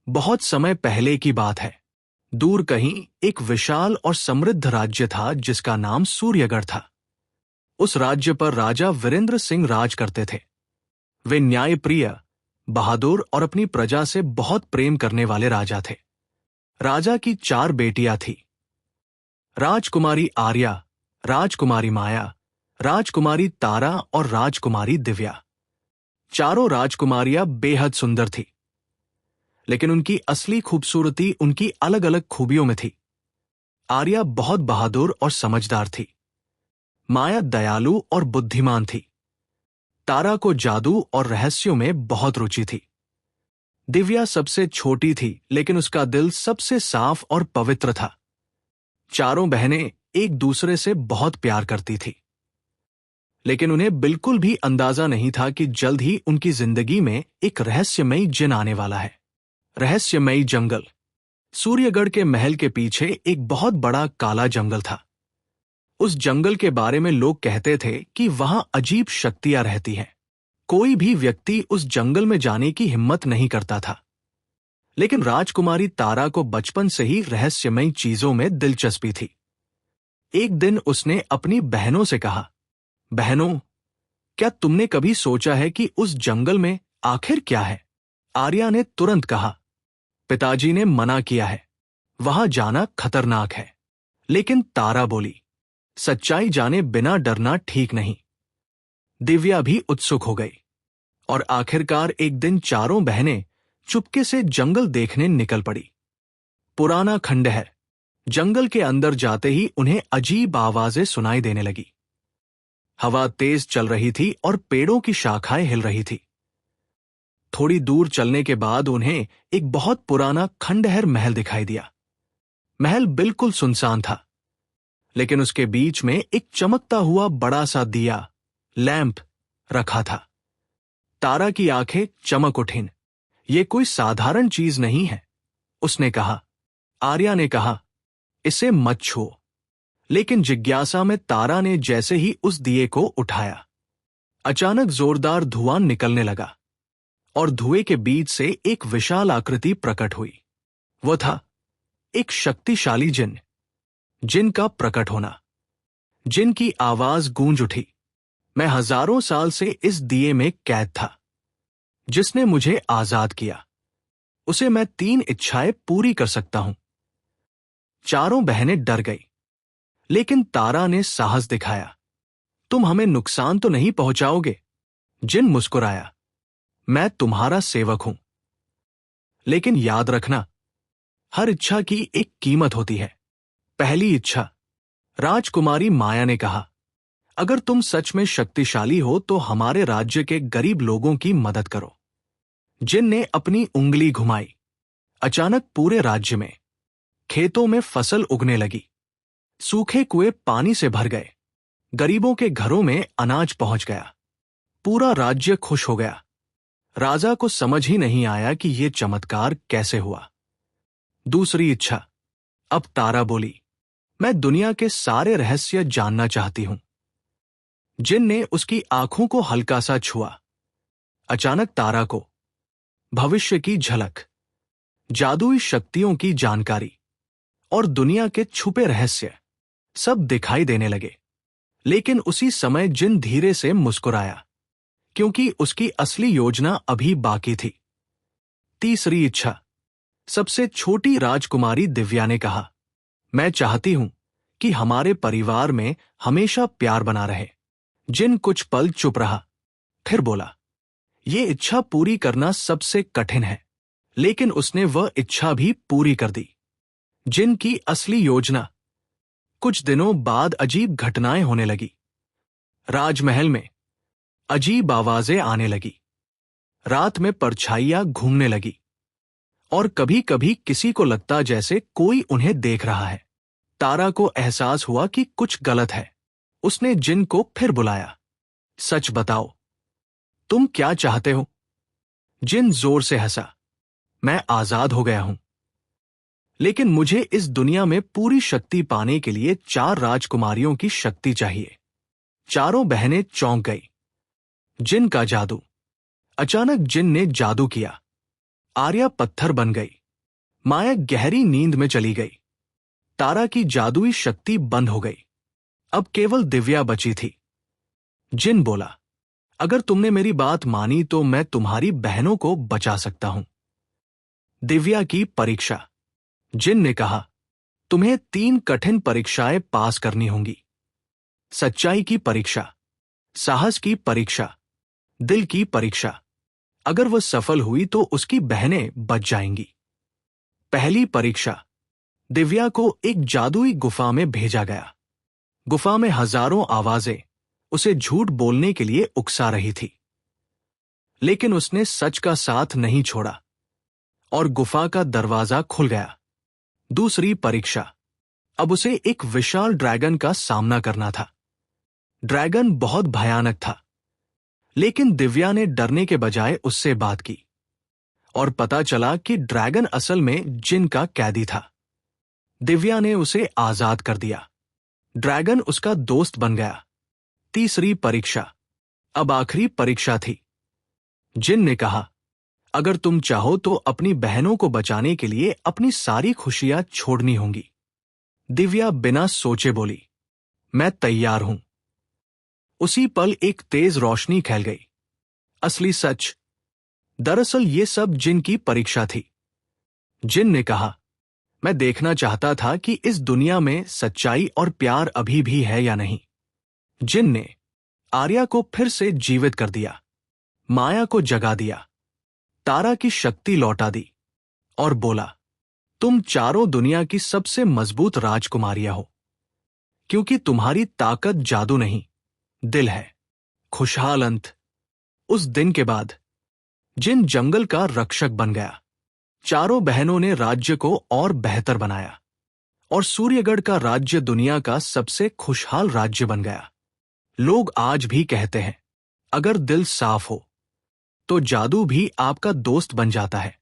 बहुत समय पहले की बात है। दूर कहीं एक विशाल और समृद्ध राज्य था जिसका नाम सूर्यगढ़ था। उस राज्य पर राजा वीरेंद्र सिंह राज करते थे। वे न्यायप्रिय, बहादुर और अपनी प्रजा से बहुत प्रेम करने वाले राजा थे। राजा की 4 बेटियां थीं। राजकुमारी आर्या, राजकुमारी माया, राजकुमारी तारा और राजकुमारी दिव्या। चारों राजकुमारियां बेहद सुंदर थीं, लेकिन उनकी असली खूबसूरती उनकी अलग अलग खूबियों में थी। आर्या बहुत बहादुर और समझदार थी। माया दयालु और बुद्धिमान थी। तारा को जादू और रहस्यों में बहुत रुचि थी। दिव्या सबसे छोटी थी, लेकिन उसका दिल सबसे साफ और पवित्र था। चारों बहनें एक दूसरे से बहुत प्यार करती थी, लेकिन उन्हें बिल्कुल भी अंदाजा नहीं था कि जल्द ही उनकी जिंदगी में एक रहस्यमयी जिन आने वाला है। रहस्यमयी जंगल। सूर्यगढ़ के महल के पीछे एक बहुत बड़ा काला जंगल था। उस जंगल के बारे में लोग कहते थे कि वहां अजीब शक्तियां रहती हैं। कोई भी व्यक्ति उस जंगल में जाने की हिम्मत नहीं करता था, लेकिन राजकुमारी तारा को बचपन से ही रहस्यमयी चीजों में दिलचस्पी थी। एक दिन उसने अपनी बहनों से कहा, बहनों, क्या तुमने कभी सोचा है कि उस जंगल में आखिर क्या है? आर्या ने तुरंत कहा, पिताजी ने मना किया है, वहां जाना खतरनाक है। लेकिन तारा बोली, सच्चाई जाने बिना डरना ठीक नहीं। दिव्या भी उत्सुक हो गई, और आखिरकार एक दिन चारों बहनें चुपके से जंगल देखने निकल पड़ी। पुराना खंडहर। जंगल के अंदर जाते ही उन्हें अजीब आवाजें सुनाई देने लगी। हवा तेज चल रही थी और पेड़ों की शाखाएं हिल रही थी। थोड़ी दूर चलने के बाद उन्हें एक बहुत पुराना खंडहर महल दिखाई दिया। महल बिल्कुल सुनसान था, लेकिन उसके बीच में एक चमकता हुआ बड़ा सा दिया, लैंप, रखा था। तारा की आंखें चमक उठीं। ये कोई साधारण चीज नहीं है, उसने कहा। आर्या ने कहा, इसे मत छुओ। लेकिन जिज्ञासा में तारा ने जैसे ही उस दिए को उठाया, अचानक जोरदार धुआं निकलने लगा, और धुएं के बीच से एक विशाल आकृति प्रकट हुई। वो था एक शक्तिशाली जिन। जिन का प्रकट होना। जिन की आवाज गूंज उठी, मैं हजारों साल से इस दिए में कैद था। जिसने मुझे आजाद किया, उसे मैं 3 इच्छाएं पूरी कर सकता हूं। चारों बहनें डर गई, लेकिन तारा ने साहस दिखाया। तुम हमें नुकसान तो नहीं पहुंचाओगे? जिन मुस्कुराया, मैं तुम्हारा सेवक हूं। लेकिन याद रखना, हर इच्छा की एक कीमत होती है। पहली इच्छा। राजकुमारी माया ने कहा, अगर तुम सच में शक्तिशाली हो तो हमारे राज्य के गरीब लोगों की मदद करो। जिन ने अपनी उंगली घुमाई। अचानक पूरे राज्य में, खेतों में फसल उगने लगी। सूखे कुएं पानी से भर गए। गरीबों के घरों में अनाज पहुंच गया। पूरा राज्य खुश हो गया। राजा को समझ ही नहीं आया कि यह चमत्कार कैसे हुआ। दूसरी इच्छा। अब तारा बोली, मैं दुनिया के सारे रहस्य जानना चाहती हूं। जिन ने उसकी आंखों को हल्का सा छुआ। अचानक तारा को भविष्य की झलक, जादुई शक्तियों की जानकारी और दुनिया के छुपे रहस्य सब दिखाई देने लगे। लेकिन उसी समय जिन धीरे से मुस्कुराया, क्योंकि उसकी असली योजना अभी बाकी थी। तीसरी इच्छा। सबसे छोटी राजकुमारी दिव्या ने कहा, मैं चाहती हूं कि हमारे परिवार में हमेशा प्यार बना रहे। जिन कुछ पल चुप रहा, फिर बोला, ये इच्छा पूरी करना सबसे कठिन है, लेकिन उसने वह इच्छा भी पूरी कर दी। जिन की असली योजना। कुछ दिनों बाद अजीब घटनाएं होने लगी। राजमहल में अजीब आवाजें आने लगी। रात में परछाइयां घूमने लगी, और कभी कभी किसी को लगता जैसे कोई उन्हें देख रहा है। तारा को एहसास हुआ कि कुछ गलत है। उसने जिन को फिर बुलाया, सच बताओ, तुम क्या चाहते हो? जिन जोर से हंसा, मैं आजाद हो गया हूं, लेकिन मुझे इस दुनिया में पूरी शक्ति पाने के लिए 4 राजकुमारियों की शक्ति चाहिए। चारों बहनें चौंक गई। जिन का जादू। अचानक जिन ने जादू किया। आर्या पत्थर बन गई। माया गहरी नींद में चली गई। तारा की जादुई शक्ति बंद हो गई। अब केवल दिव्या बची थी। जिन बोला, अगर तुमने मेरी बात मानी तो मैं तुम्हारी बहनों को बचा सकता हूं। दिव्या की परीक्षा। जिन ने कहा, तुम्हें 3 कठिन परीक्षाएं पास करनी होंगी। सच्चाई की परीक्षा, साहस की परीक्षा, दिल की परीक्षा। अगर वह सफल हुई तो उसकी बहनें बच जाएंगी। पहली परीक्षा। दिव्या को एक जादुई गुफा में भेजा गया। गुफा में हजारों आवाजें उसे झूठ बोलने के लिए उकसा रही थी, लेकिन उसने सच का साथ नहीं छोड़ा और गुफा का दरवाजा खुल गया। दूसरी परीक्षा। अब उसे एक विशाल ड्रैगन का सामना करना था। ड्रैगन बहुत भयानक था, लेकिन दिव्या ने डरने के बजाय उससे बात की और पता चला कि ड्रैगन असल में जिन का कैदी था। दिव्या ने उसे आजाद कर दिया। ड्रैगन उसका दोस्त बन गया। तीसरी परीक्षा। अब आखिरी परीक्षा थी। जिन ने कहा, अगर तुम चाहो तो अपनी बहनों को बचाने के लिए अपनी सारी खुशियां छोड़नी होंगी। दिव्या बिना सोचे बोली, मैं तैयार हूं। उसी पल एक तेज रोशनी फैल गई। असली सच। दरअसल ये सब जिन की परीक्षा थी। जिन ने कहा, मैं देखना चाहता था कि इस दुनिया में सच्चाई और प्यार अभी भी है या नहीं। जिन ने आर्या को फिर से जीवित कर दिया, माया को जगा दिया, तारा की शक्ति लौटा दी और बोला, तुम चारों दुनिया की सबसे मजबूत राजकुमारियां हो, क्योंकि तुम्हारी ताकत जादू नहीं, दिल है। खुशहाल अंत। उस दिन के बाद जिन जंगल का रक्षक बन गया। चारों बहनों ने राज्य को और बेहतर बनाया और सूर्यगढ़ का राज्य दुनिया का सबसे खुशहाल राज्य बन गया। लोग आज भी कहते हैं, अगर दिल साफ हो तो जादू भी आपका दोस्त बन जाता है।